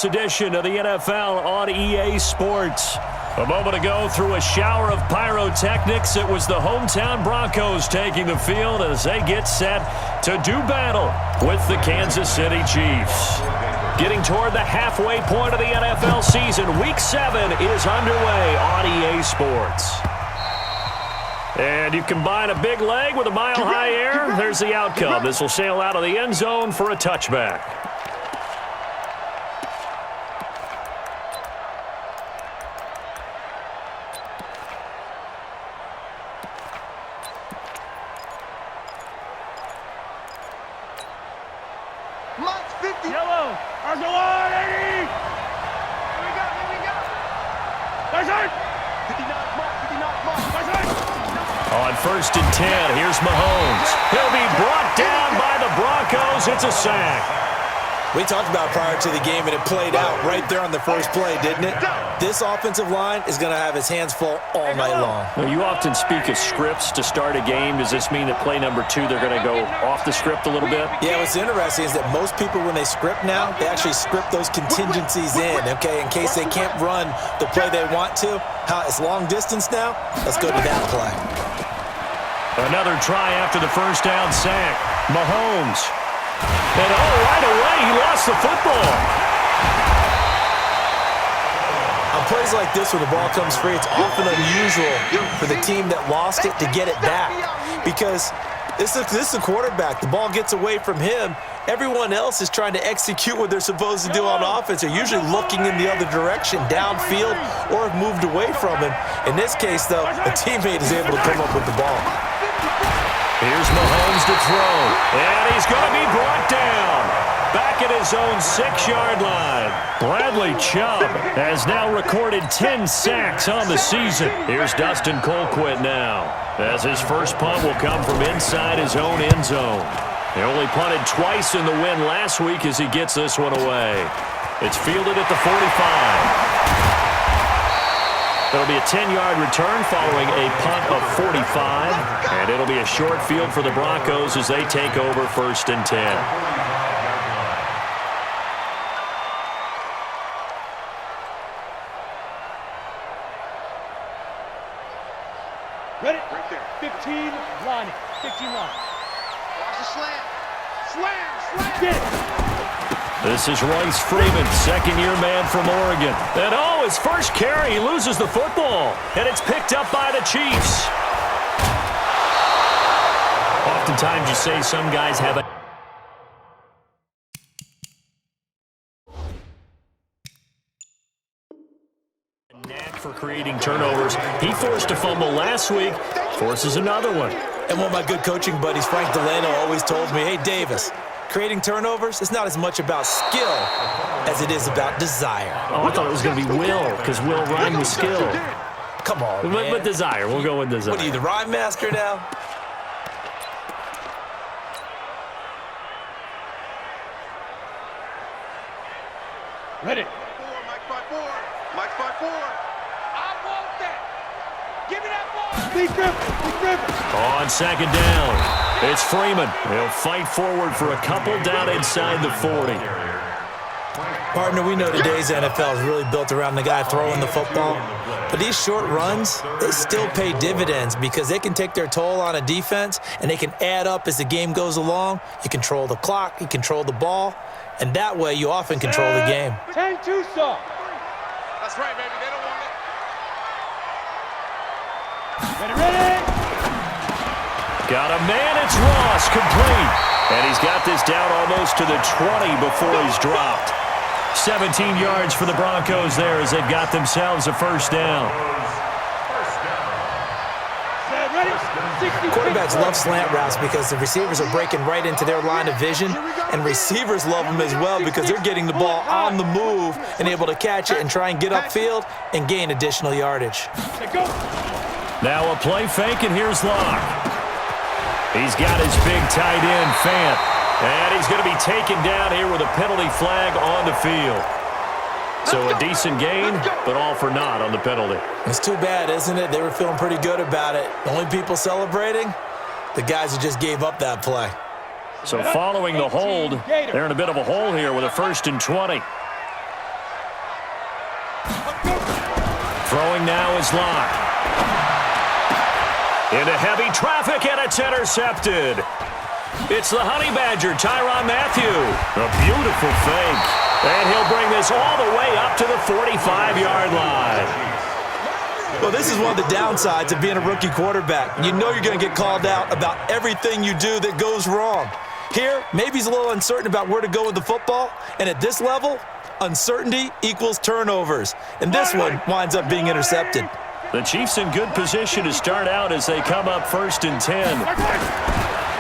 Edition of the NFL on EA Sports. A moment ago, through a shower of pyrotechnics, it was the hometown Broncos taking the field as they get set to do battle with the Kansas City Chiefs. Getting toward the halfway point of the NFL season, Week 7 is underway on EA Sports. And you combine a big leg with a mile-high air, there's the outcome. This will sail out of the end zone for a touchback. On 1st and 10, here's Mahomes. He'll be brought down by the Broncos. It's a sack. We talked about prior to the game, and it played out right there on the first play, didn't it? This offensive line is going to have his hands full all night long. Now, you often speak of scripts to start a game. Does this mean that play number 2, they're going to go off the script a little bit? Yeah, what's interesting is that most people, when they script now, they actually script those contingencies in, okay, in case they can't run the play they want to. It's long distance now. Let's go to that play. Another try after the first down sack. Mahomes. And right away, he lost the football. On plays like this where the ball comes free, it's often unusual for the team that lost it to get it back. Because this is the quarterback. The ball gets away from him. Everyone else is trying to execute what they're supposed to do on offense. They're usually looking in the other direction, downfield, or have moved away from him. In this case, though, a teammate is able to come up with the ball. Here's Mahomes to throw, and he's going to be brought down. Back at his own 6-yard line. Bradley Chubb has now recorded 10 sacks on the season. Here's Dustin Colquitt now, as his first punt will come from inside his own end zone. He only punted twice in the win last week as he gets this one away. It's fielded at the 45. It'll be a 10-yard return following a punt of 45, and it'll be a short field for the Broncos as they take over 1st and 10. Ready? Right there. 15 line. 15 line. Watch the slam. Slam. Get it. This is Royce Freeman, second-year man from Oregon. And his first carry, he loses the football. And it's picked up by the Chiefs. Oftentimes you say some guys have a knack for creating turnovers. He forced a fumble last week, forces another one. And one of my good coaching buddies, Frank Delano, always told me, hey, Davis, creating turnovers is not as much about skill as it is about desire. Oh, I thought it was going to be will, because will rhyme with skill. Come on, man. But desire. We'll go with desire. What are you, the rhyme master now? Ready. Mike by four. I want that. Give me that ball. Lee Griffin. On 2nd down. It's Freeman. He'll fight forward for a couple down inside the 40. Partner, we know today's NFL is really built around the guy throwing the football. But these short runs, they still pay dividends because they can take their toll on a defense and they can add up as the game goes along. You control the clock, you control the ball, and that way you often control the game. 10-2 saw. That's right, baby. They don't want it. Ready. Got a man, it's Ross, complete. And he's got this down almost to the 20 before he's dropped. 17 yards for the Broncos there as they've got themselves a first down. Quarterbacks love slant routes because the receivers are breaking right into their line of vision, and receivers love them as well because they're getting the ball on the move and able to catch it and try and get upfield and gain additional yardage. Now a play fake, and here's Locke. He's got his big tight end, Fant. And he's going to be taken down here with a penalty flag on the field. So a decent gain, but all for naught on the penalty. It's too bad, isn't it? They were feeling pretty good about it. The only people celebrating, the guys who just gave up that play. So following the hold, they're in a bit of a hole here with a 1st and 20. Throwing now is Locke. Into heavy traffic, and it's intercepted. It's the Honey Badger, Tyrann Mathieu. A beautiful fake. And he'll bring this all the way up to the 45-yard line. Well, this is one of the downsides of being a rookie quarterback. You know you're going to get called out about everything you do that goes wrong. Here, maybe he's a little uncertain about where to go with the football. And at this level, uncertainty equals turnovers. And this one winds up being intercepted. The Chiefs in good position to start out as they come up 1st and 10.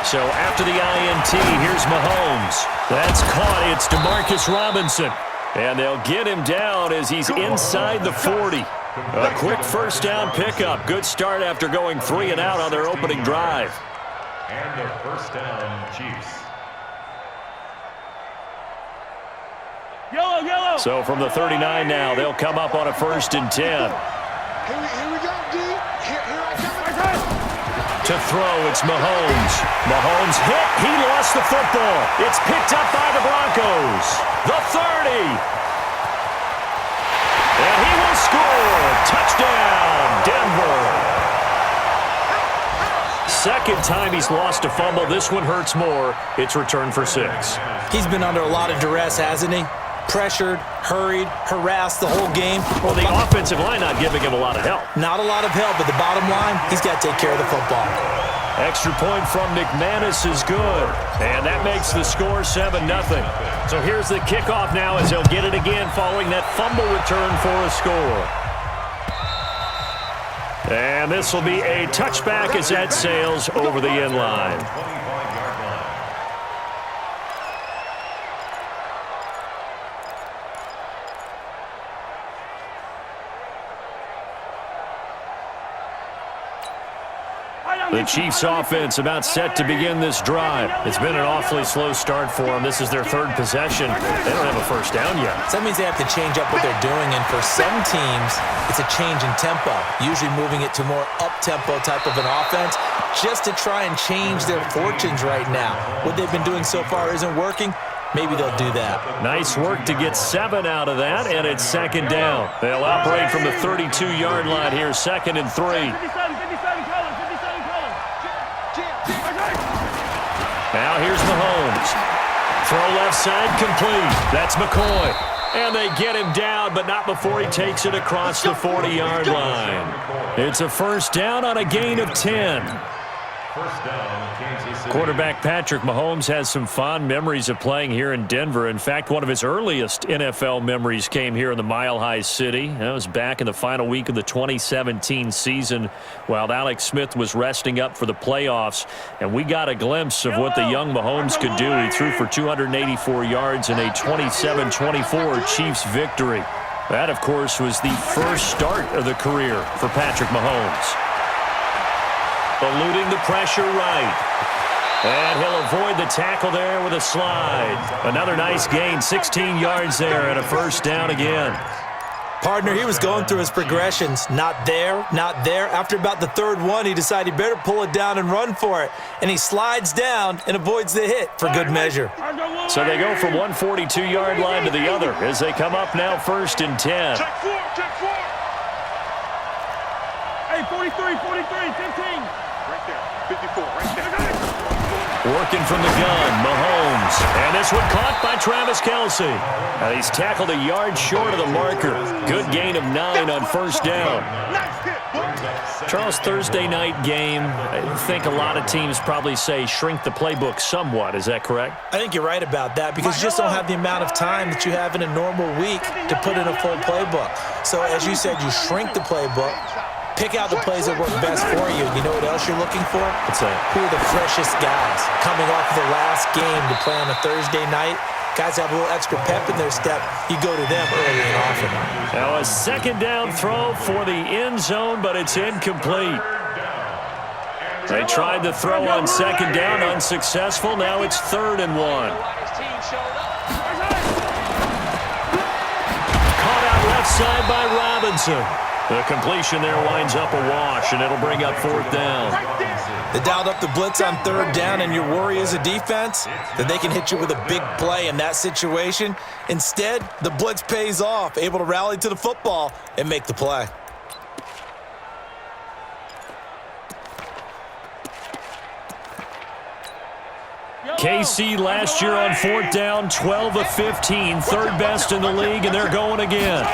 So after the INT, here's Mahomes. That's caught. It's DeMarcus Robinson. And they'll get him down as he's inside the 40. A quick first down pickup. Good start after going 3 and out on their opening drive. And the first down, Chiefs. Yellow. So from the 39 now, they'll come up on a 1st and 10. Here we go, D. Here I come. To throw, it's Mahomes. Mahomes hit. He lost the football. It's picked up by the Broncos. The 30. And he will score. Touchdown, Denver. Second time he's lost a fumble. This one hurts more. It's returned for 6. He's been under a lot of duress, hasn't he? Pressured, hurried, harassed the whole game. Well, the offensive line not giving him a lot of help. Not a lot of help, but the bottom line, he's got to take care of the football. Extra point from McManus is good. And that makes the score 7-0. So here's the kickoff now as they'll get it again following that fumble return for a score. And this will be a touchback as that sails over the end line. The Chiefs offense about set to begin this drive. It's been an awfully slow start for them. This is their 3rd possession. They don't have a first down yet. So that means they have to change up what they're doing, and for some teams, it's a change in tempo, usually moving it to more up-tempo type of an offense just to try and change their fortunes right now. What they've been doing so far isn't working. Maybe they'll do that. Nice work to get 7 out of that, and it's 2nd down. They'll operate from the 32-yard line here, 2nd and 3. Now here's Mahomes. Throw left side complete. That's McCoy. And they get him down, but not before he takes it across the 40-yard line. It's a first down on a gain of 10. First down, Kansas City. Quarterback Patrick Mahomes has some fond memories of playing here in Denver. In fact, one of his earliest NFL memories came here in the Mile High City. That was back in the final week of the 2017 season while Alex Smith was resting up for the playoffs. And we got a glimpse of what the young Mahomes could do. He threw for 284 yards in a 27-24 Chiefs victory. That, of course, was the first start of the career for Patrick Mahomes. Eluding the pressure right. And he'll avoid the tackle there with a slide. Another nice gain, 16 yards there, and a first down again. Partner, he was going through his progressions. Not there, not there. After about the 3rd one, he decided he better pull it down and run for it. And he slides down and avoids the hit for good measure. So they go from one 42-yard line to the other as they come up now 1st and 10. Check 4. Hey, 43, 15. Right there. 54, right there. Working from the gun, Mahomes. And this one caught by Travis Kelce. Now he's tackled a yard short of the marker. Good gain of 9 on first down. Charles, Thursday night game, I think a lot of teams probably say shrink the playbook somewhat. Is that correct? I think you're right about that because you just don't have the amount of time that you have in a normal week to put in a full playbook. So as you said, you shrink the playbook. Pick out the plays that work best for you. You know what else you're looking for? What's that? Who are the freshest guys coming off of the last game to play on a Thursday night? Guys have a little extra pep in their step. You go to them early and often. Now a second down throw for the end zone, but it's incomplete. They tried to throw on second down, unsuccessful. Now it's 3rd and 1. Caught out left side by Robinson. The completion there winds up a wash, and it'll bring up 4th down. They dialed up the blitz on 3rd down, and your worry as a defense that they can hit you with a big play in that situation. Instead, the blitz pays off, able to rally to the football and make the play. KC last year on 4th down, 12 of 15, third best in the league, and they're going again.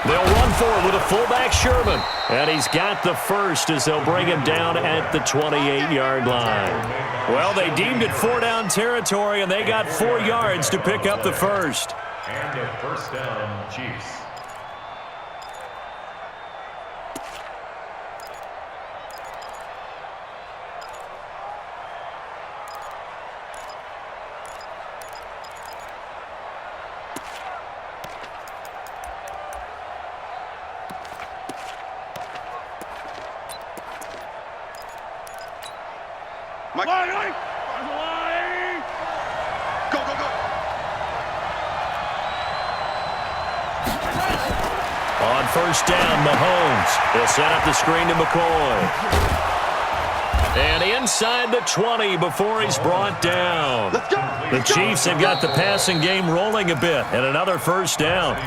They'll run forward with a fullback, Sherman. And he's got the first as they'll bring him down at the 28-yard line. Well, they deemed it 4-down territory, and they got 4 yards to pick up the first. And a first down, Chiefs. Go, go, go. On first down, Mahomes. He'll set up the screen to McCoy. And inside the 20 before he's brought down. The Chiefs have got the passing game rolling a bit, and another first down.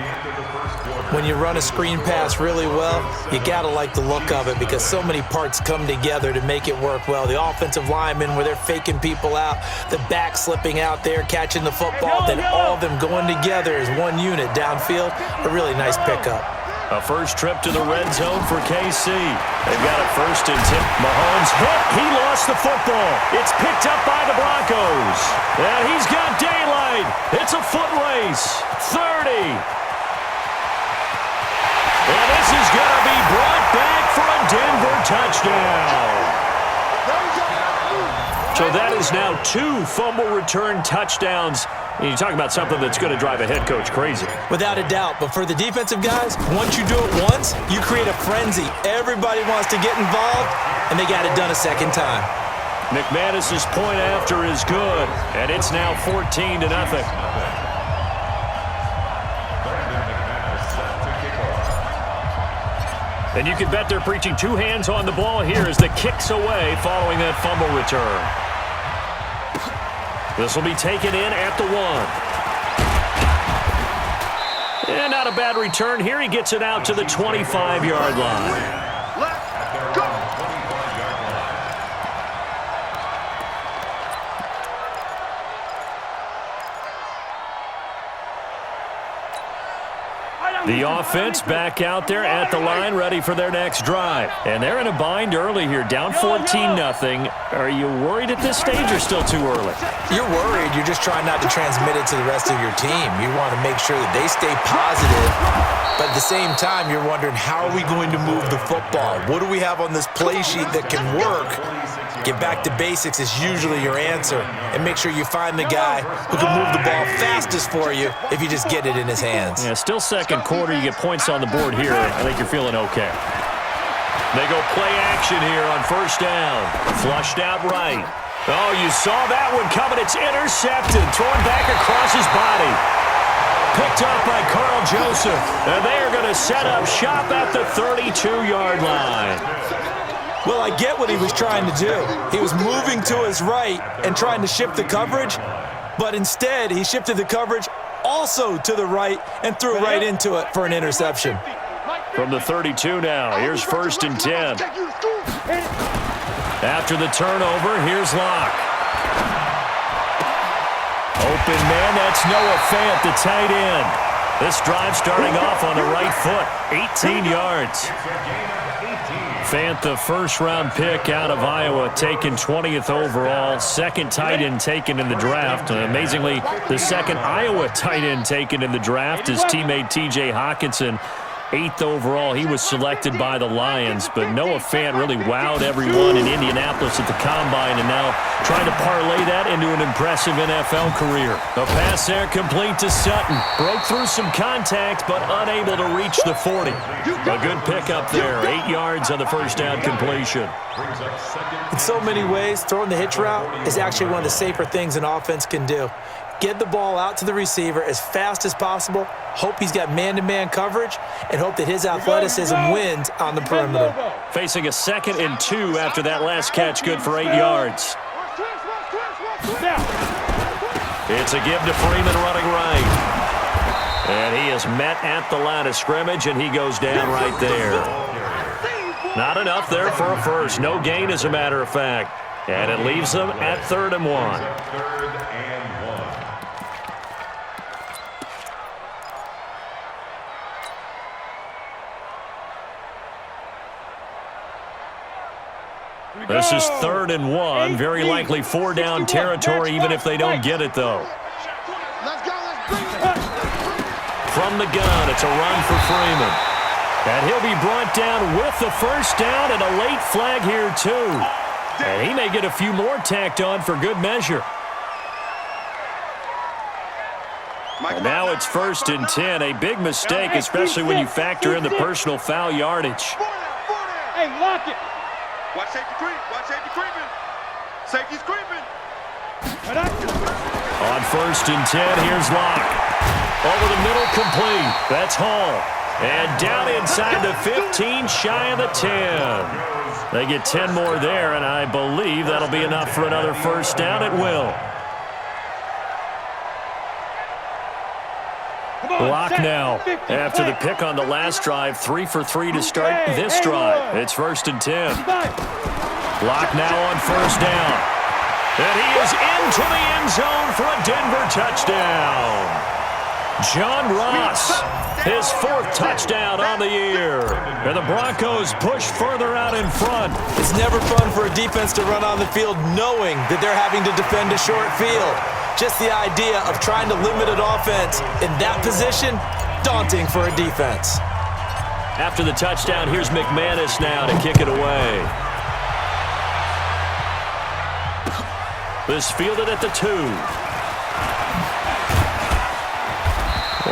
When you run a screen pass really well, you got to like the look of it because so many parts come together to make it work well. The offensive linemen, where they're faking people out, the back slipping out there, catching the football, then all of them going together as one unit downfield. A really nice pickup. A first trip to the red zone for KC. They've got a first and 10. Mahomes hit. He lost the football. It's picked up by the Broncos. And he's got daylight. It's a foot race. 30. And this is going to be brought back for a Denver touchdown. So that is now 2 fumble return touchdowns. And you talk about something that's going to drive a head coach crazy. Without a doubt. But for the defensive guys, once you do it once, you create a frenzy. Everybody wants to get involved, and they got it done a second time. McManus's point after is good, and it's now 14-0. And you can bet they're preaching 2 hands on the ball here as the kick's away following that fumble return. This will be taken in at the 1. And not a bad return here. He gets it out to the 25-yard line. The offense back out there at the line, ready for their next drive. And they're in a bind early here, down 14-0. Are you worried at this stage or still too early? You're worried. You're just trying not to transmit it to the rest of your team. You want to make sure that they stay positive. But at the same time, you're wondering, how are we going to move the football? What do we have on this play sheet that can work? Get back to basics is usually your answer. And make sure you find the guy who can move the ball fastest for you if you just get it in his hands. Yeah, still second quarter. You get points on the board here. I think you're feeling okay. They go play action here on first down. Flushed out right. Oh, you saw that one coming. It's intercepted. Thrown back across his body. Picked up by Carl Joseph. And they are going to set up shop at the 32-yard line. Well, I get what he was trying to do. He was moving to his right and trying to shift the coverage, but instead he shifted the coverage also to the right and threw right into it for an interception. From the 32 now, here's first and 10. After the turnover, here's Locke. Open man, that's Noah Fant, the tight end. This drive starting off on the right foot, 18 yards. Fant, the first-round pick out of Iowa, taken 20th overall, second tight end taken in the draft. Amazingly, the second Iowa tight end taken in the draft is teammate T.J. Hawkinson. 8th overall, he was selected by the Lions, but Noah Fant really wowed everyone in Indianapolis at the Combine, and now trying to parlay that into an impressive NFL career. A pass there complete to Sutton. Broke through some contact, but unable to reach the 40. A good pickup there, 8 yards on the first down completion. In so many ways, throwing the hitch route is actually one of the safer things an offense can do. Get the ball out to the receiver as fast as possible, hope he's got man-to-man coverage, and hope that his athleticism wins on the perimeter. Facing a 2nd and 2 after that last catch, good for 8 yards. It's a give to Freeman running right. And he is met at the line of scrimmage, and he goes down right there. Not enough there for a first. No gain, as a matter of fact. And it leaves them at 3rd and 1. Third and 1. This is 3rd and 1. Very likely 4-down territory, even if they don't get it, though. Let's go. Let's bring it. From the gun, it's a run for Freeman. And he'll be brought down with the first down and a late flag here, too. And he may get a few more tacked on for good measure. And now it's 1st and 10. A big mistake, especially when you factor in the personal foul yardage. Hey, lock it. Watch safety creep. Watch safety creeping. Safety's creeping. On 1st and 10, here's Locke. Over the middle, complete. That's Hall. And down inside the 15, shy of the 10. They get 10 more there, and I believe that'll be enough for another first down. It will. Locke now. After the pick on the last drive, 3 for 3 to start this drive. It's 1st and 10. Locke now on first down. And he is into the end zone for a Denver touchdown. John Ross, his 4th touchdown on the year. And the Broncos push further out in front. It's never fun for a defense to run on the field knowing that they're having to defend a short field. Just the idea of trying to limit an offense in that position, daunting for a defense. After the touchdown, here's McManus now to kick it away. This fielded at the 2.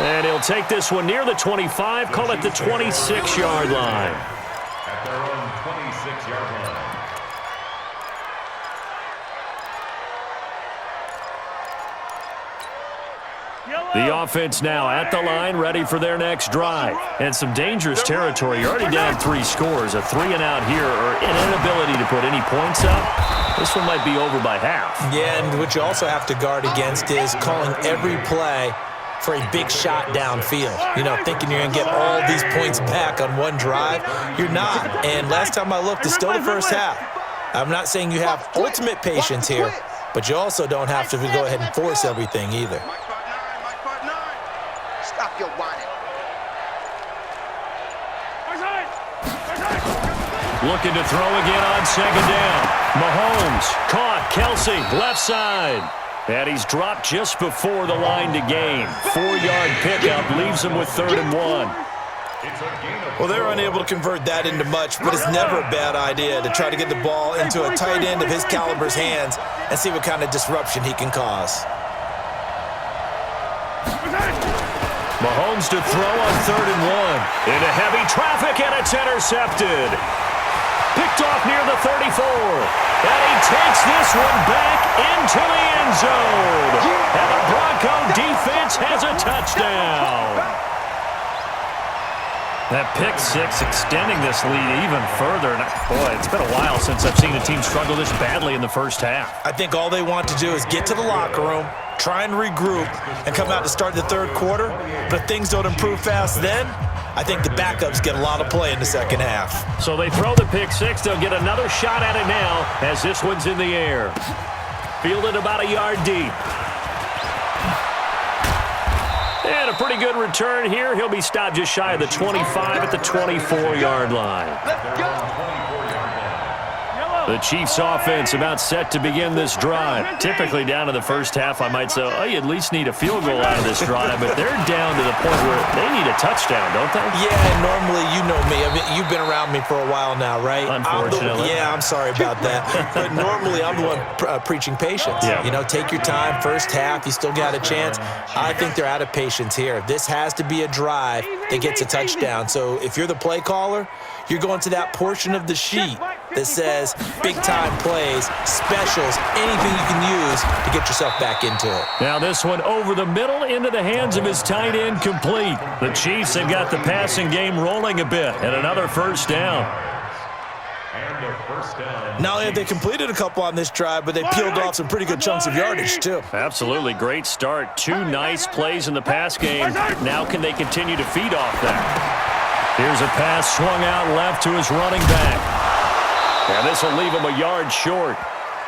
And he'll take this one near the 25, call it the 26-yard line. At their own 26-yard line. The offense now at the line, ready for their next drive. And some dangerous territory. You're already down 3 scores. A 3-and-out here, or an inability to put any points up. This one might be over by half. Yeah, and what you also have to guard against is calling every play for a big shot downfield. You know, thinking you're going to get all these points back on one drive. You're not. And last time I looked, it's still the first half. I'm not saying you have ultimate patience here, but you also don't have to go ahead and force everything either. Stop your whining. Looking to throw again on 2nd down. Mahomes caught. Kelsey, left side. And he's dropped just before the line to gain. 4-yard pickup leaves him with 3rd and 1. Well, they're unable to convert that into much, but it's never a bad idea to try to get the ball into a tight end of his caliber's hands and see what kind of disruption he can cause. Mahomes to throw on 3rd and 1. Into heavy traffic, and it's intercepted. Picked off near the 34. And he takes this one back into the end zone. And the Bronco defense has a touchdown. That pick 6 extending this lead even further. And boy, it's been a while since I've seen a team struggle this badly in the first half. I think all they want to do is get to the locker room, try and regroup, and come out to start the 3rd quarter. But if things don't improve fast then, I think the backups get a lot of play in the second half. So they throw the pick 6. They'll get another shot at it now as this one's in the air. Fielded about a yard deep. And a pretty good return here. He'll be stopped just shy of the 25 at the 24-yard line. Let's go. The Chiefs offense about set to begin this drive. Typically down to the first half, I might say, oh, you at least need a field goal out of this drive, but they're down to the point where they need a touchdown, don't they? Yeah, and normally, you know me. I mean, you've been around me for a while now, right? Unfortunately. I'm sorry about that. But normally, I'm the one preaching patience. Yeah. You know, take your time. First half, you still got a chance. I think they're out of patience here. This has to be a drive that gets a touchdown. So if you're the play caller, you're going to that portion of the sheet that says big-time plays, specials, anything you can use to get yourself back into it. Now this one over the middle into the hands of his tight end, complete. The Chiefs have got the passing game rolling a bit, and another first down. And a first down. Not only have they completed a couple on this drive, but they peeled off some pretty good chunks of yardage, too. Absolutely great start. 2 nice plays in the pass game. Now can they continue to feed off that? Here's a pass swung out left to his running back. And this will leave him a yard short.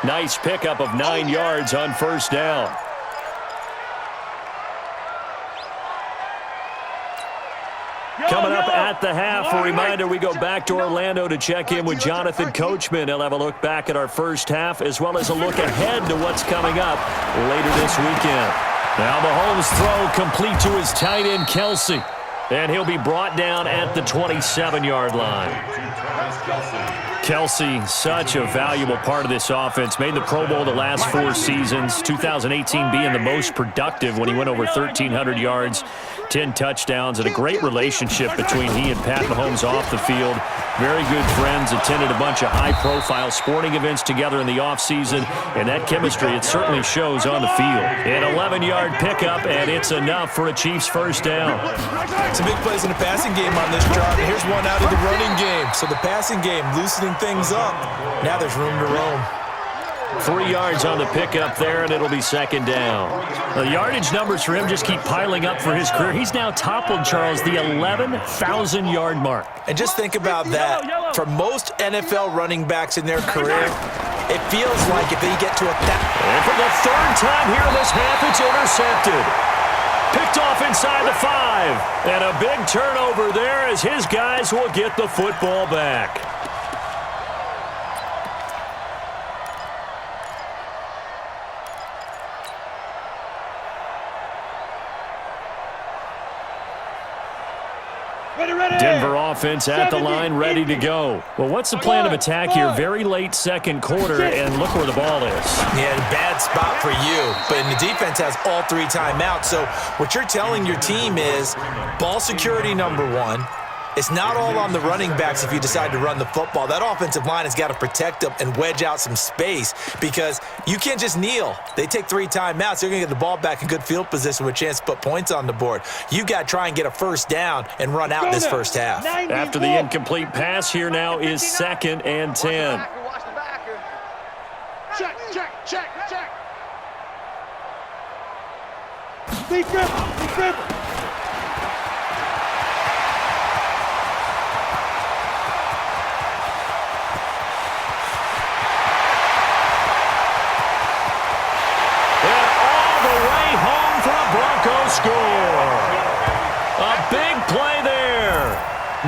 Nice pickup of 9 yards on first down. Coming up at the half, a reminder, we go back to Orlando to check in with Jonathan Coachman. He'll have a look back at our first half as well as a look ahead to what's coming up later this weekend. Now Mahomes' throw complete to his tight end, Kelsey. And he'll be brought down at the 27-yard line. Kelsey, such a valuable part of this offense. Made the Pro Bowl the last 4 seasons. 2018 being the most productive when he went over 1,300 yards, 10 touchdowns, and a great relationship between he and Pat Mahomes off the field. Very good friends, attended a bunch of high-profile sporting events together in the offseason, and that chemistry, it certainly shows on the field. An 11-yard pickup, and it's enough for a Chiefs first down. Some big plays in the passing game on this drive, and here's one out of the running game. So the passing game loosening things up. Now there's room to roam. 3 yards on the pickup there, and it'll be second down. The yardage numbers for him just keep piling up for his career. He's now toppled, Charles, the 11,000-yard mark. And just think about that. For most NFL running backs in their career, it feels like if they get to a... And for the third time here in this half, it's intercepted. Picked off inside the 5. And a big turnover there as his guys will get the football back. Denver offense at the line, ready to go. Well, what's the plan of attack here? Very late second quarter, and look where the ball is. Yeah, bad spot for you. But the defense has all 3 timeouts. So what you're telling your team is ball security number 1. It's not all on the running backs if you decide to run the football. That offensive line has got to protect them and wedge out some space because you can't just kneel. They take 3 timeouts. They're going to get the ball back in good field position with a chance to put points on the board. You got to try and get a first down and run out this first half. After the incomplete pass, here now is 2nd and 10. Check, check, check, check. Defense. Score. A big play there.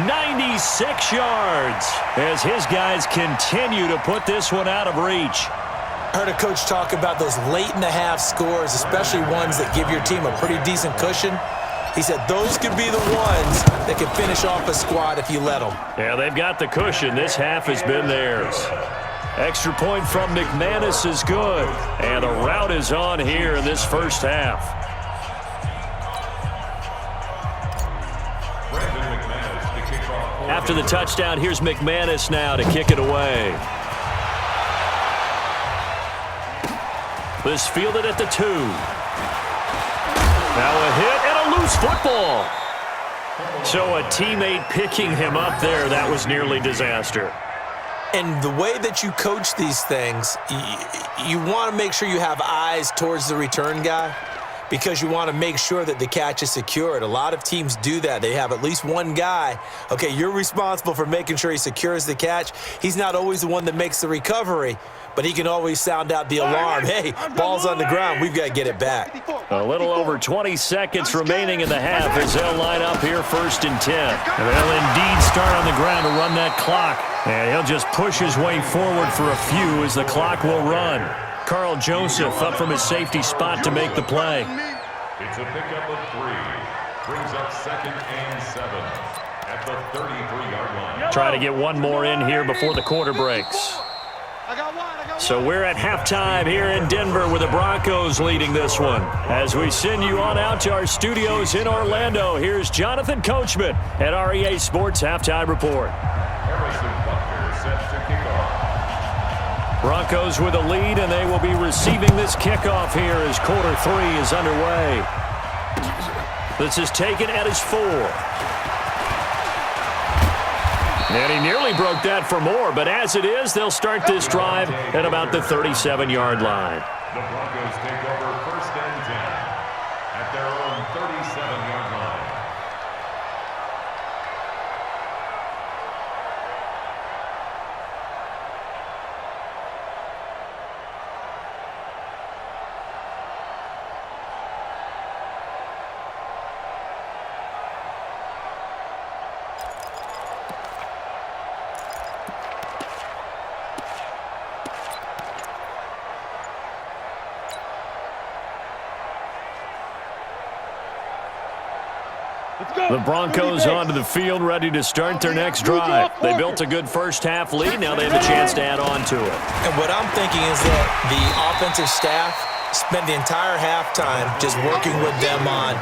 96 yards as his guys continue to put this one out of reach. I heard a coach talk about those late-in-the-half scores, especially ones that give your team a pretty decent cushion. He said those could be the ones that can finish off a squad if you let them. Yeah, they've got the cushion. This half has been theirs. Extra point from McManus is good. And the route is on here in this first half. After the touchdown, here's McManus now to kick it away. This fielded at the 2. Now a hit and a loose football. So a teammate picking him up there, that was nearly disaster. And the way that you coach these things, you want to make sure you have eyes towards the return guy, because you want to make sure that the catch is secured. A lot of teams do that. They have at least one guy. Okay, you're responsible for making sure he secures the catch. He's not always the one that makes the recovery, but he can always sound out the alarm. Hey, ball's on the ground. We've got to get it back. A little over 20 seconds remaining in the half as they'll line up here 1st and 10. And they'll indeed start on the ground to run that clock. And he'll just push his way forward for a few as the clock will run. Carl Joseph up from his safety spot to make the play. It's a pickup of 3. Brings up 2nd and 7 at the 33-yard line. Try to get one more in here before the quarter breaks. So we're at halftime here in Denver with the Broncos leading this one. As we send you on out to our studios in Orlando, here's Jonathan Coachman at REA Sports Halftime Report. Broncos with a lead, and they will be receiving this kickoff here as quarter 3 is underway. This is taken at his 4. And he nearly broke that for more, but as it is, they'll start this drive at about the 37-yard line. The Broncos take over 1st and 10 at their own 37-yard line. The Broncos onto the field, ready to start their next drive. They built a good first-half lead. Now they have a chance to add on to it. And what I'm thinking is that the offensive staff spent the entire halftime just working with them on,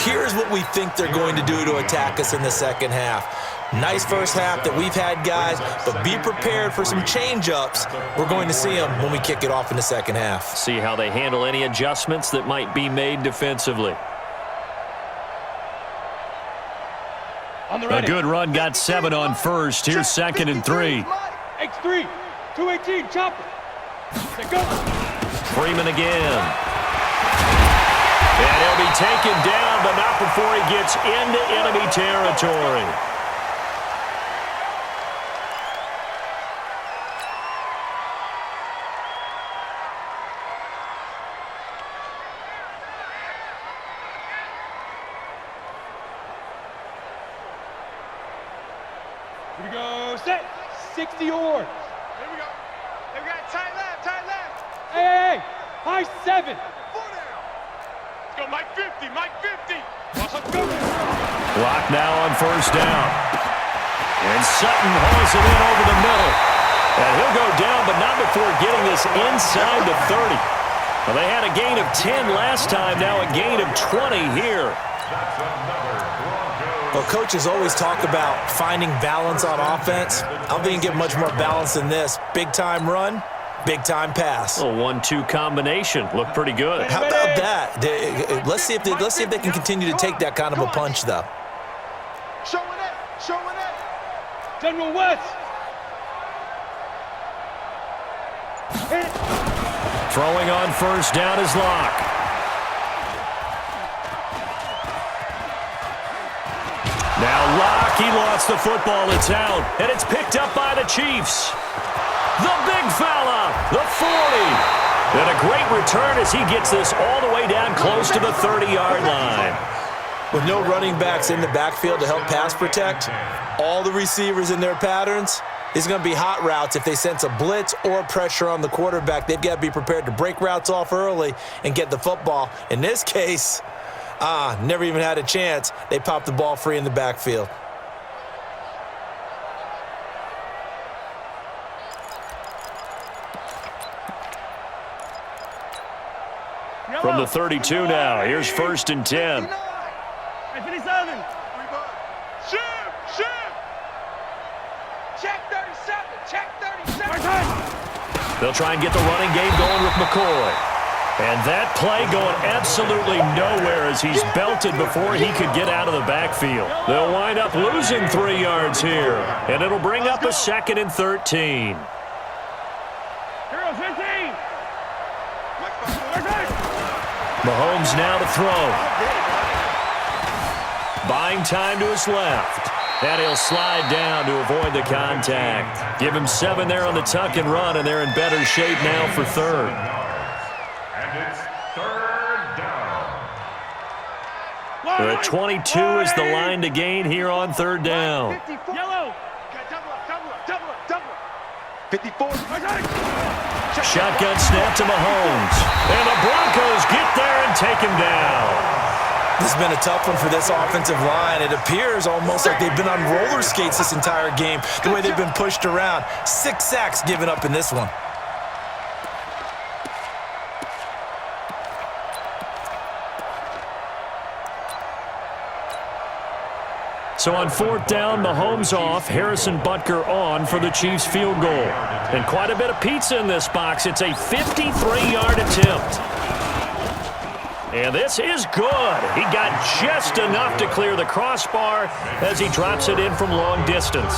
here's what we think they're going to do to attack us in the second half. Nice first half that we've had, guys, but be prepared for some change-ups. We're going to see them when we kick it off in the second half. See how they handle any adjustments that might be made defensively. A good run, got 7 on first. Here's 2nd and 3. X3, 218, chopper. Let's go. Freeman again. And he'll be taken down, but not before he gets into enemy territory. Here we go, set. 60 yards. Here we go. Here we got tight left, tight left. Hey, high 7. 4 down. Let's go, Mike 50, Mike 50. Let's go. Block now on first down. And Sutton hauls it in over the middle. And he'll go down, but not before getting this inside the 30. Well, they had a gain of 10 last time, now a gain of 20 here. Well, coaches always talk about finding balance on offense. I don't think you can get much more balance than this. Big-time run, big-time pass. A 1-2 combination. Looked pretty good. How about that? Let's see if they can continue to take that kind of a punch, though. Showing it, showing it. General West. Hit. Throwing on first down is Locke. Now Locke, he lost the football. It's out, and it's picked up by the Chiefs. The big fella, the 40. And a great return as he gets this all the way down close to the 30-yard line. With no running backs in the backfield to help pass protect, all the receivers in their patterns, it's going to be hot routes. If they sense a blitz or pressure on the quarterback, they've got to be prepared to break routes off early and get the football. In this case, never even had a chance. They popped the ball free in the backfield. From the 32 now, here's 1st and 10. 57. Shift, shift. Check 37, check 37. They'll try and get the running game going with McCoy. And that play going absolutely nowhere as he's belted before he could get out of the backfield. They'll wind up losing 3 yards here, and it'll bring up a 2nd and 13. Hero 15. Mahomes now to throw. Buying time to his left. And he'll slide down to avoid the contact. Give him 7 there on the tuck and run, and they're in better shape now for 3rd. And it's 3rd down. They're at 22 is the line to gain here on 3rd down. Yellow. Double up. 54. Shotgun snap to Mahomes. And the Broncos get there and take him down. This has been a tough one for this offensive line. It appears almost like they've been on roller skates this entire game, the way they've been pushed around. 6 sacks given up in this one. So on 4th down, Mahomes off, Harrison Butker on for the Chiefs field goal. And quite a bit of pizza in this box. It's a 53-yard attempt. And this is good. He got just enough to clear the crossbar as he drops it in from long distance.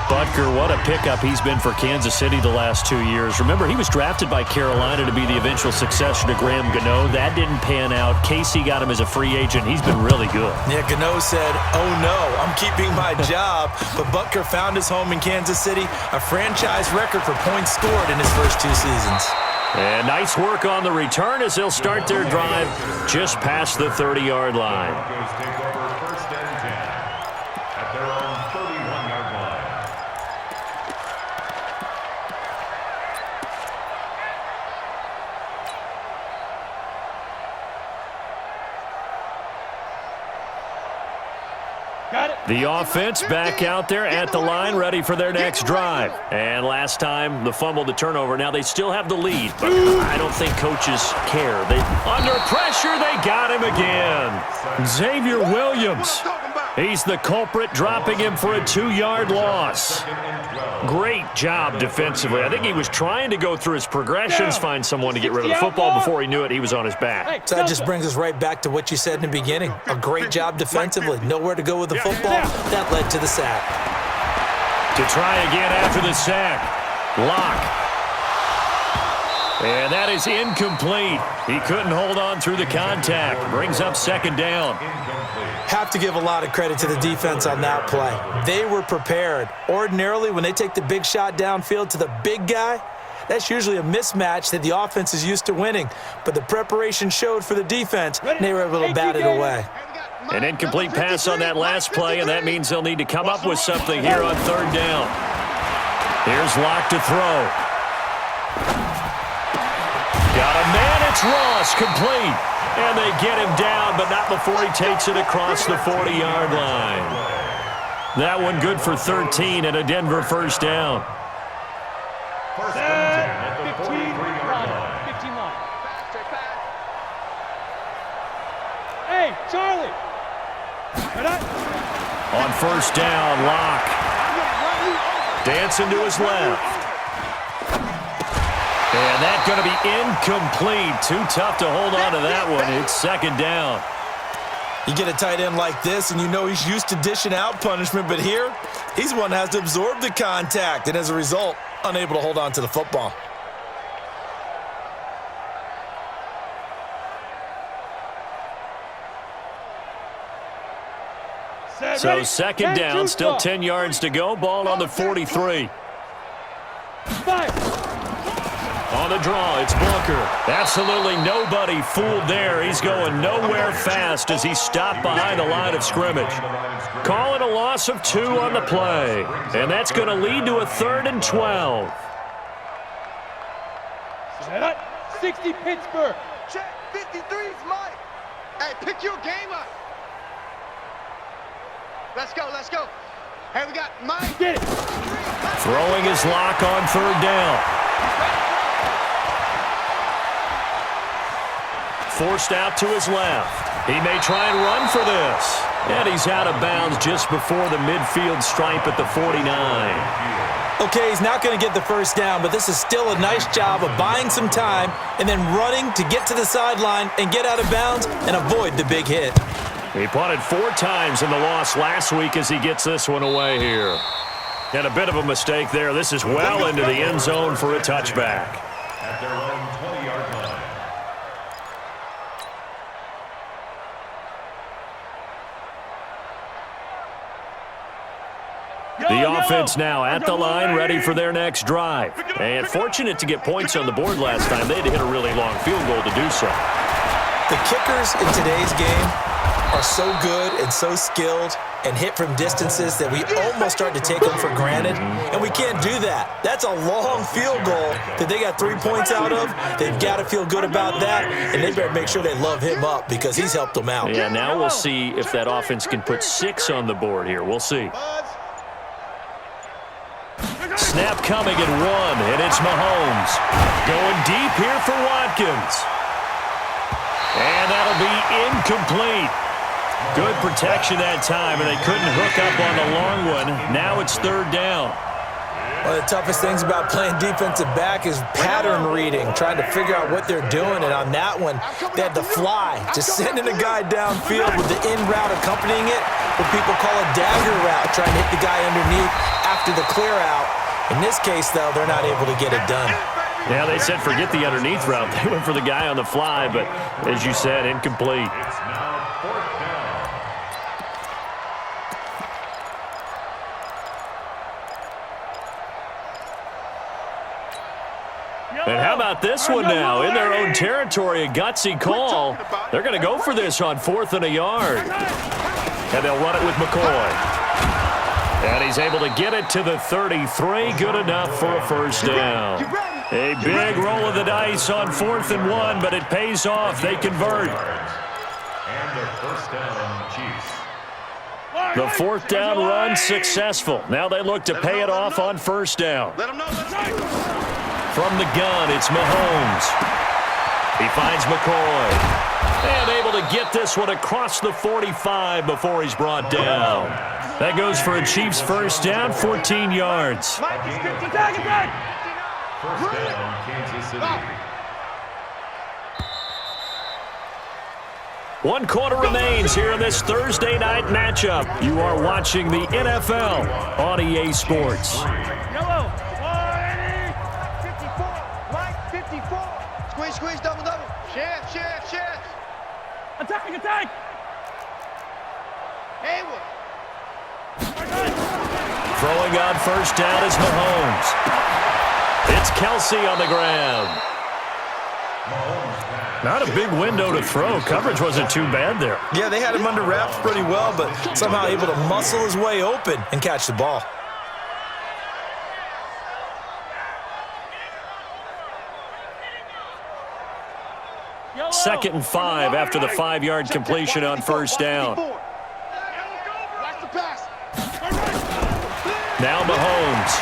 Butker, what a pickup he's been for Kansas City the last 2 years. Remember, he was drafted by Carolina to be the eventual successor to Graham Gano. That didn't pan out. Casey got him as a free agent. He's been really good. Yeah, Gano said, oh no, I'm keeping my job. But Butker found his home in Kansas City, a franchise record for points scored in his first 2 seasons. And nice work on the return as they'll start their drive just past the 30-yard line. Broncos take over 1st and 10 at their own 31-yard line. Got it. The offense back out there at the line, ready for their next drive. And last time, the fumble, the turnover. Now they still have the lead, but I don't think coaches care. Under pressure, they got him again. Xavier Williams. He's the culprit, dropping him for a 2-yard loss. Great job defensively. I think he was trying to go through his progressions, find someone to get rid of the football. Before he knew it, he was on his back. So that just brings us right back to what you said in the beginning. A great job defensively. Nowhere to go with the football. That led to the sack. To try again after the sack. Locke. And that is incomplete. He couldn't hold on through the contact. Brings up second down. Have to give a lot of credit to the defense on that play. They were prepared. Ordinarily, when they take the big shot downfield to the big guy, that's usually a mismatch that the offense is used to winning. But the preparation showed for the defense, and they were able to bat it away. An incomplete pass on that last play, and that means they'll need to come up with something here on third down. Here's Locke to throw. Got a man, it's Ross, complete. And they get him down, but not before he takes it across the 40-yard line. That one good for 13 and a Denver first down. First and 10 at the 43-yard line. 15 line. Hey, Charlie. On first down, Locke. Dancing to his left. And that's going to be incomplete. Too tough to hold on to that one. It's second down. You get a tight end like this, and you know he's used to dishing out punishment, but here, he's one that has to absorb the contact, and as a result, unable to hold on to the football. So second down, still 10 yards to go. Ball on the 43. On the draw, it's Booker. Absolutely nobody fooled there. He's going nowhere fast as he stopped behind the line of scrimmage. Call it a loss of 2 on the play. And that's going to lead to a 3rd and 12. 60 Pittsburgh. Check, 53's Mike. Hey, pick your game up. Let's go, let's go. Hey, we got Mike. Get it. Throwing his Locke on third down. Forced out to his left. He may try and run for this. And he's out of bounds just before the midfield stripe at the 49. Okay, he's not going to get the first down, but this is still a nice job of buying some time and then running to get to the sideline and get out of bounds and avoid the big hit. He punted 4 times in the loss last week as he gets this one away here. And a bit of a mistake there. This is well into the end zone for a touchback. At their own 20-yard line. The offense now at the line, ready for their next drive. And fortunate to get points on the board last time. They had to hit a really long field goal to do so. The kickers in today's game are so good and so skilled and hit from distances that we almost start to take them for granted, and we can't do that. That's a long field goal that they got 3 points out of. They've got to feel good about that, and they better make sure they love him up because he's helped them out. Yeah, now we'll see if that offense can put 6 on the board here. We'll see. Snap coming at 1, and it's Mahomes. Going deep here for Watkins. And that'll be incomplete. Good protection that time, and they couldn't hook up on the long one. Now it's third down. One of the toughest things about playing defensive back is pattern reading, trying to figure out what they're doing. And on that one, they had to fly, just sending a guy downfield with the in route accompanying it, what people call a dagger route, trying to hit the guy underneath after the clear out. In this case, though, they're not able to get it done. Yeah, they said forget the underneath route. They went for the guy on the fly, but as you said, incomplete. It's now 4th down. And how about this one now? In their own territory, a gutsy call. They're going to go for this on 4th and a yard. And they'll run it with McCoy. And he's able to get it to the 33. Good enough for a first down. A big roll of the dice on 4th and 1, but it pays off. They convert. And a first down, Chiefs. The fourth down run successful. Now they look to pay it off on first down. From the gun, it's Mahomes. He finds McCoy. And able to get this one across the 45 before he's brought down. That goes for a Chiefs first down, 14 yards. First down, Kansas City. 1 quarter remains here in this Thursday night matchup. You are watching the NFL on EA Sports. Yellow. 54. Mike, 54. Squeeze, double. Chef. Attack. Haywood. Throwing on first down is Mahomes. It's Kelsey on the ground. Not a big window to throw. Coverage wasn't too bad there. Yeah, they had him under wraps pretty well, but somehow able to muscle his way open and catch the ball. Yellow. 2nd and 5 after the 5-yard completion on first down. Watch the pass. Now Mahomes.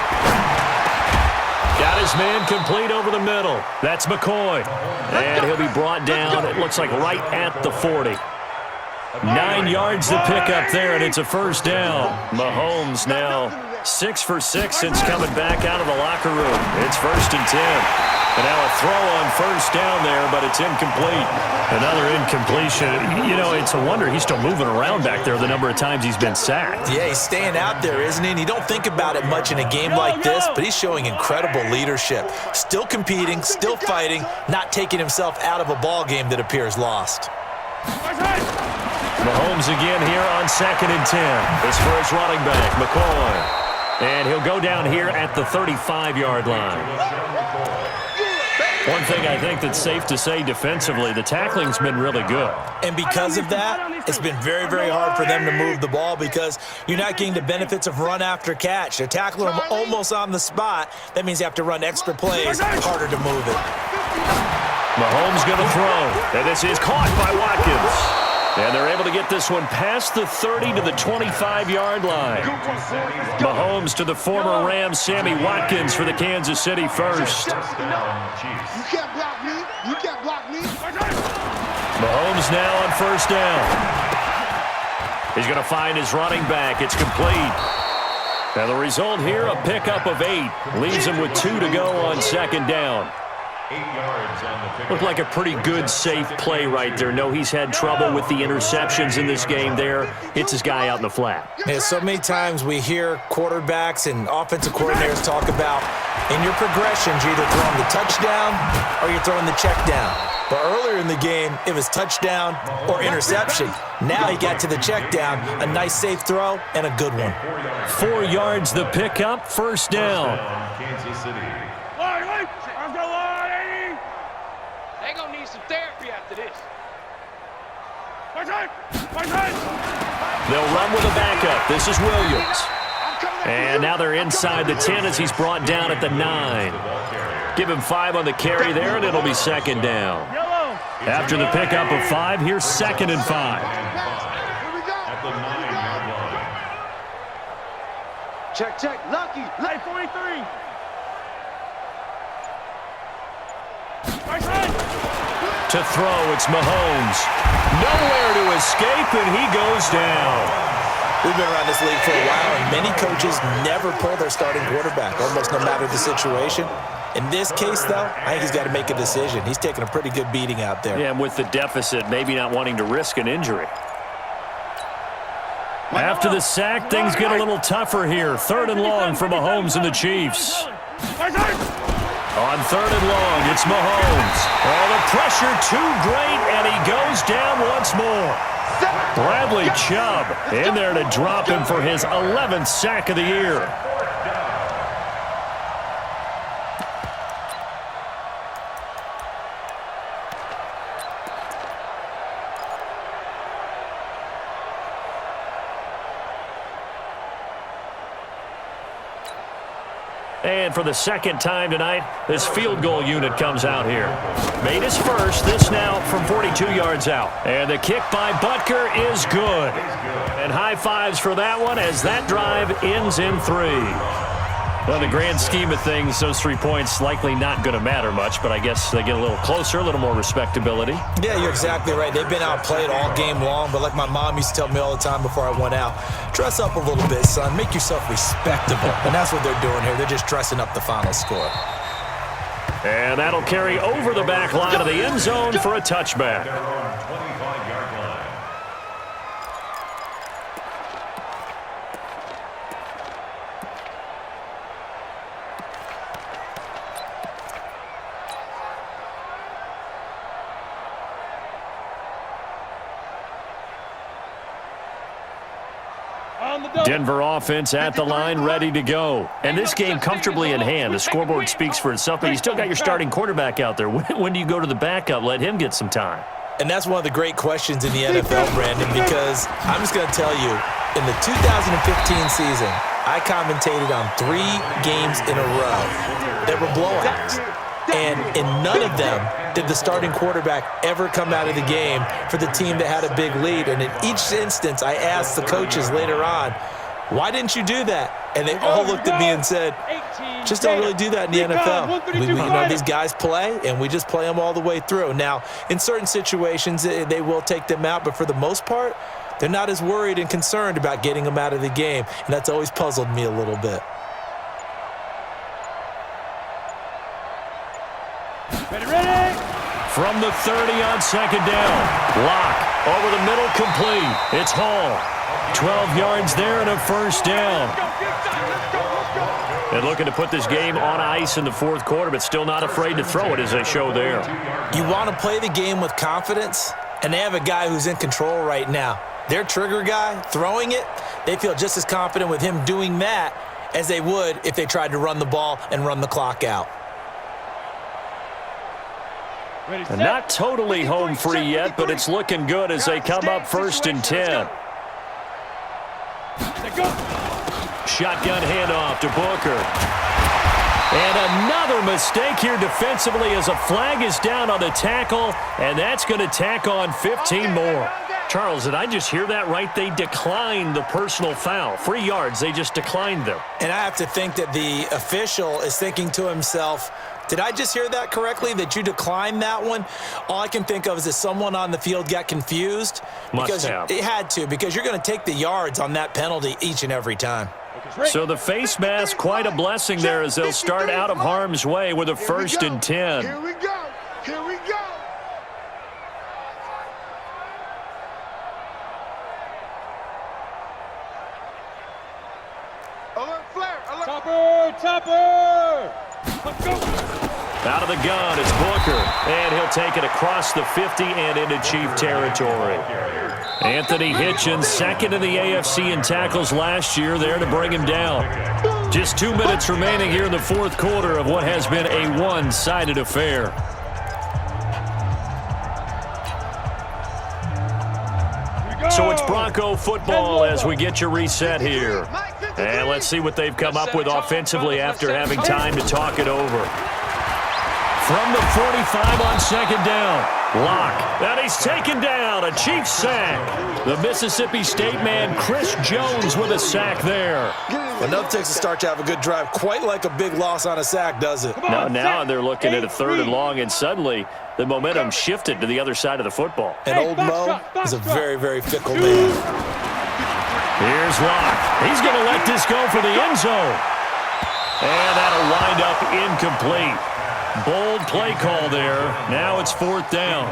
Got his man complete over the middle. That's McCoy. And he'll be brought down, it looks like right at the 40. 9 yards to pick up there, and it's a first down. Mahomes now 6 for 6 since coming back out of the locker room. It's 1st and 10. And now a throw on first down there, but it's incomplete. Another incompletion. You know, it's a wonder he's still moving around back there the number of times he's been sacked. Yeah, he's staying out there, isn't he? And you don't think about it much in a game like this, but he's showing incredible leadership. Still competing, still fighting, not taking himself out of a ball game that appears lost. Mahomes again here on 2nd and 10. This for his running back, McCoy. And he'll go down here at the 35-yard line. One thing I think that's safe to say defensively, the tackling's been really good. And because of that, it's been very, very hard for them to move the ball because you're not getting the benefits of run after catch. They're tackling them almost on the spot. That means you have to run extra plays, harder to move it. Mahomes going to throw. And this is caught by Watkins. And they're able to get this one past the 30 to the 25-yard line. Mahomes to the former Rams, Sammy Watkins for the Kansas City first. You can't block me. Mahomes now on first down. He's going to find his running back. It's complete. Now the result here, a pickup of 8. Leaves him with 2 to go on 2nd down. 8 yards on the pickup. Looked like a pretty good, safe play right there. No, he's had trouble with the interceptions in this game there. Hits his guy out in the flat. Yeah, so many times we hear quarterbacks and offensive coordinators talk about in your progressions, you're either throwing the touchdown or you're throwing the check down. But earlier in the game, it was touchdown or interception. Now he got to the check down, a nice safe throw, and a good one. 4 yards the pickup, first down. Kansas City. They gonna need some therapy after this. They'll run with a backup. This is Williams. And now they're inside the 10 as he's brought down at the 9. Give him 5 on the carry there, and it'll be 2nd down. After the pickup of 5, here's 2nd and 5. At the 9-yard line. Check. Lucky. Light 43. To throw, it's Mahomes. Nowhere to escape, and he goes down. We've been around this league for a while, and many coaches never pull their starting quarterback, almost no matter the situation. In this case, though, I think he's got to make a decision. He's taking a pretty good beating out there. Yeah, and with the deficit, maybe not wanting to risk an injury. After the sack, things get a little tougher here. 3rd and long for Mahomes and the Chiefs. On 3rd and long, it's Mahomes. Oh, the pressure too great, and he goes down once more. Bradley Chubb in there to drop him for his 11th sack of the year. And for the 2nd time tonight, this field goal unit comes out here. Made his first, this now from 42 yards out. And the kick by Butker is good. And high fives for that one as that drive ends in 3. Well, in the grand scheme of things, those 3 points likely not going to matter much, but I guess they get a little closer, a little more respectability. Yeah, you're exactly right. They've been outplayed all game long, but like my mom used to tell me all the time before I went out, dress up a little bit, son. Make yourself respectable. And that's what they're doing here. They're just dressing up the final score. And that'll carry over the back line of the end zone for a touchback. Denver offense at the line, ready to go. And this game comfortably in hand. The scoreboard speaks for itself, but you still got your starting quarterback out there. When do you go to the backup? Let him get some time. And that's one of the great questions in the NFL, Brandon, because I'm just going to tell you, in the 2015 season, I commentated on 3 games in a row that were blowouts. And in none of them did the starting quarterback ever come out of the game for the team that had a big lead. And in each instance, I asked the coaches later on, why didn't you do that? And they all looked at me and said, just don't really do that in the NFL. These guys play, and we just play them all the way through. Now, in certain situations, they will take them out, but for the most part, they're not as worried and concerned about getting them out of the game. And that's always puzzled me a little bit. Ready? From the 30 on second down. Lock over the middle, complete. It's Hall. 12 yards there and a first down. And looking to put this game on ice in the fourth quarter, but still not afraid to throw it as they show there. You want to play the game with confidence, and they have a guy who's in control right now. Their trigger guy, throwing it, they feel just as confident with him doing that as they would if they tried to run the ball and run the clock out. And not totally home free yet, but it's looking good as they come up 1st and 10. Shotgun handoff to Booker. And another mistake here defensively as a flag is down on the tackle, and that's going to tack on 15 more. Charles, did I just hear that right? They declined the personal foul. 3 yards, they just declined them. And I have to think that the official is thinking to himself, did I just hear that correctly, that you declined that one? All I can think of is that someone on the field got confused. Must have. It had to, because you're going to take the yards on that penalty each and every time. So the face mask, quite a blessing there as they'll start out of harm's way with a 1st and 10. Here we go. Here we go. Alert flare. Alert. Topper. Let's go. Out of the gun, it's Booker. And he'll take it across the 50 and into Chief territory. Anthony Hitchens, second in the AFC in tackles last year, there to bring him down. Just 2 minutes remaining here in the fourth quarter of what has been a one-sided affair. So it's Bronco football as we get you reset here. And let's see what they've come up with offensively after having time to talk it over. From the 45 on second down. Lock. And he's taken down. A Chiefs sack. The Mississippi State man, Chris Jones, with a sack there. Well, no takes a start to have a good drive. Quite like a big loss on a sack, does it? Now they're looking at a 3rd and long, and suddenly the momentum shifted to the other side of the football. And old Mo is a very, very fickle man. Here's Lock. He's going to let this go for the end zone. And that'll wind up incomplete. Bold play call there. Now it's 4th down.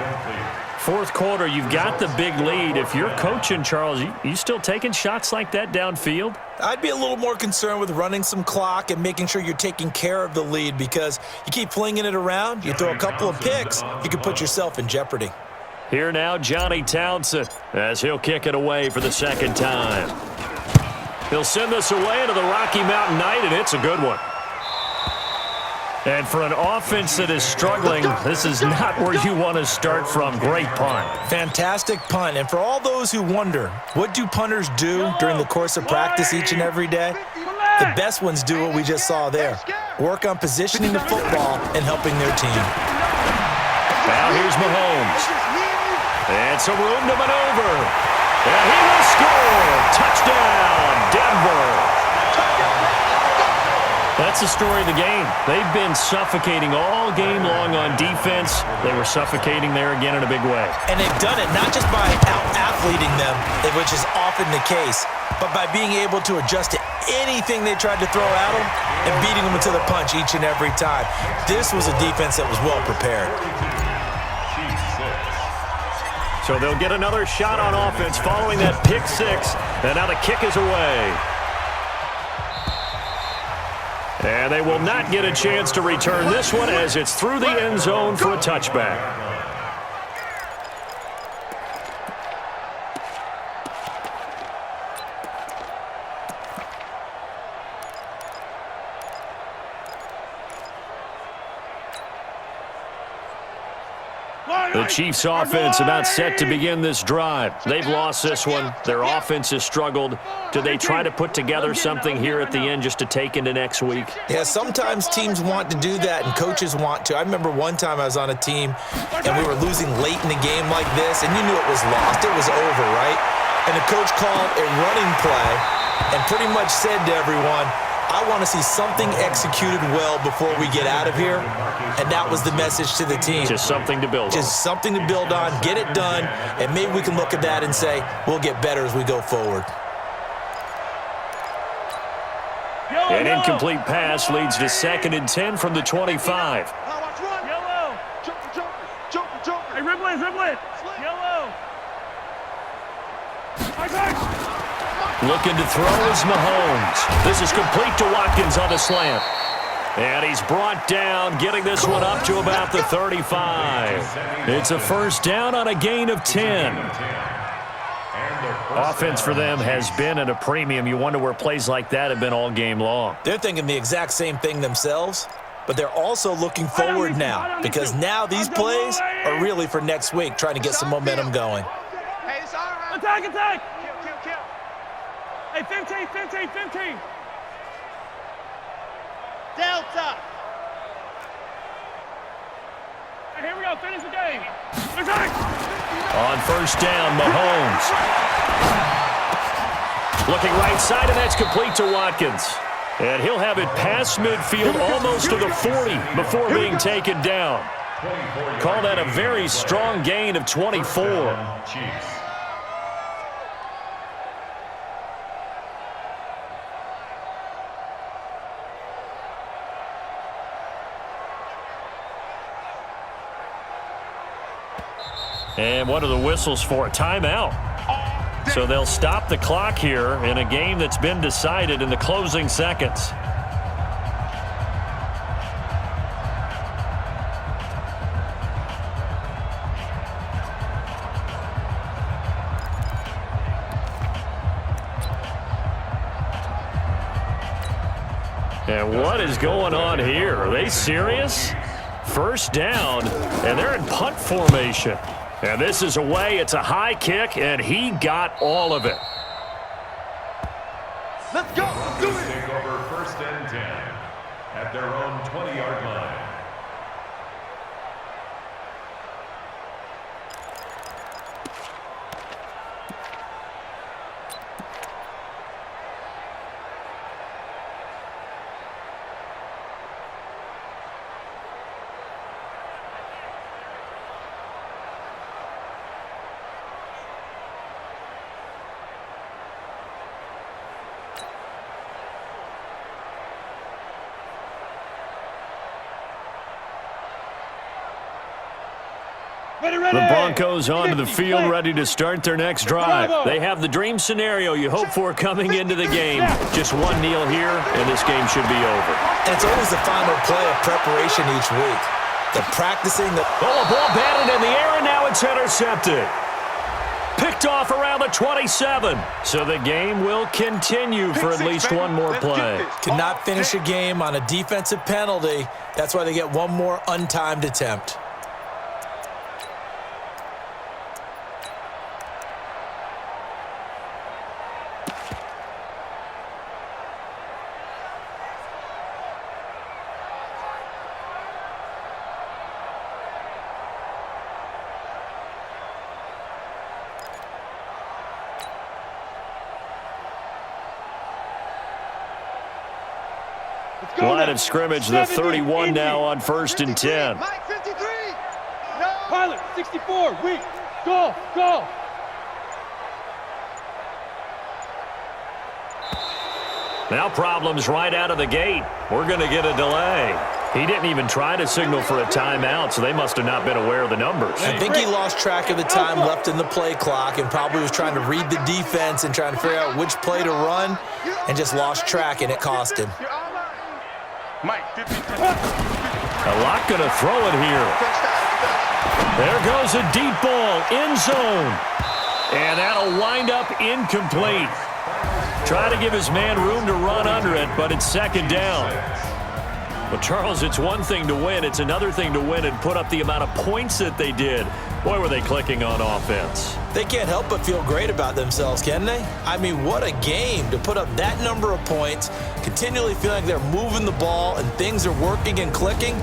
Fourth quarter, you've got the big lead. If you're coaching, Charles, you still taking shots like that downfield? I'd be a little more concerned with running some clock and making sure you're taking care of the lead, because you keep flinging it around, you throw a couple of picks, you can put yourself in jeopardy. Here now, Johnny Townsend, as he'll kick it away for the 2nd time. He'll send this away into the Rocky Mountain Night, and it's a good one. And for an offense that is struggling, this is not where you want to start from. Great punt. Fantastic punt. And for all those who wonder, what do punters do during the course of practice each and every day? The best ones do what we just saw there. Work on positioning the football and helping their team. Now here's Mahomes. And some room to maneuver. And he will score. Touchdown, Denver. That's the story of the game. They've been suffocating all game long on defense. They were suffocating there again in a big way. And they've done it not just by out-athleting them, which is often the case, but by being able to adjust to anything they tried to throw at them and beating them to the punch each and every time. This was a defense that was well prepared. So they'll get another shot on offense following that pick six. And now the kick is away. And they will not get a chance to return this one as it's through the end zone for a touchback. The Chiefs' offense about set to begin this drive. They've lost this one. Their offense has struggled. Do they try to put together something here at the end just to take into next week? Yeah, sometimes teams want to do that and coaches want to. I remember one time I was on a team and we were losing late in the game like this, and you knew it was lost. It was over, right? And the coach called a running play and pretty much said to everyone, I want to see something executed well before we get out of here. And that was the message to the team. Just something to build on. Just something to build on, get it done, and maybe we can look at that and say, we'll get better as we go forward. An incomplete pass leads to 2nd and 10 from the 25. Yellow. Joker. Hey, dribble it. Yellow. Looking to throw is Mahomes. This is complete to Watkins on the slant. And he's brought down, getting this one up to about the 35. It's a first down on a gain of 10. Offense for them has been at a premium. You wonder where plays like that have been all game long. They're thinking the exact same thing themselves, but they're also looking forward now because now these plays are really for next week, trying to get some momentum going. Hey, it's all right. Attack. Kill. Hey, 15. Delta. Hey, here we go. Finish the game. On first down, Mahomes. Looking right side, and that's complete to Watkins. And he'll have it past midfield almost to the 40 before being taken down. Call that a very strong gain of 24. And what are the whistles for? A timeout. So they'll stop the clock here in a game that's been decided in the closing seconds. And what is going on here? Are they serious? First down, and they're in punt formation. And this is away. It's a high kick, and he got all of it. Let's go. Do it. Take over 1st and 10 at their own 20-yard line. The Broncos onto the field, ready to start their next drive. They have the dream scenario you hope for coming into the game. Just one kneel here, and this game should be over. And it's always the final play of preparation each week. They're practicing the... Oh, a ball batted in the air, and now it's intercepted. Picked off around the 27. So the game will continue for at least one more play. Cannot finish a game on a defensive penalty. That's why they get one more untimed attempt. Line of scrimmage, the 31 now on 1st and 10. Mike 53. No. Pilot, 64, weak. Go, go. Now problems right out of the gate. We're going to get a delay. He didn't even try to signal for a timeout, so they must have not been aware of the numbers. I think he lost track of the time left in the play clock and probably was trying to read the defense and trying to figure out which play to run and just lost track, and it cost him. Mike 53. A lot going to throw it here. There goes a deep ball, end zone. And that'll wind up incomplete. Try to give his man room to run under it, but it's 2nd down. Well, Charles, it's one thing to win. It's another thing to win and put up the amount of points that they did. Boy, were they clicking on offense. They can't help but feel great about themselves, can they? I mean, what a game to put up that number of points, continually feeling like they're moving the ball and things are working and clicking.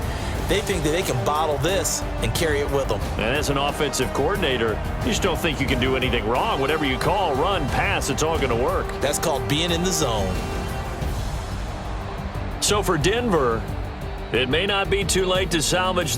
They think that they can bottle this and carry it with them. And as an offensive coordinator, you just don't think you can do anything wrong. Whatever you call, run, pass, it's all going to work. That's called being in the zone. So for Denver, it may not be too late to salvage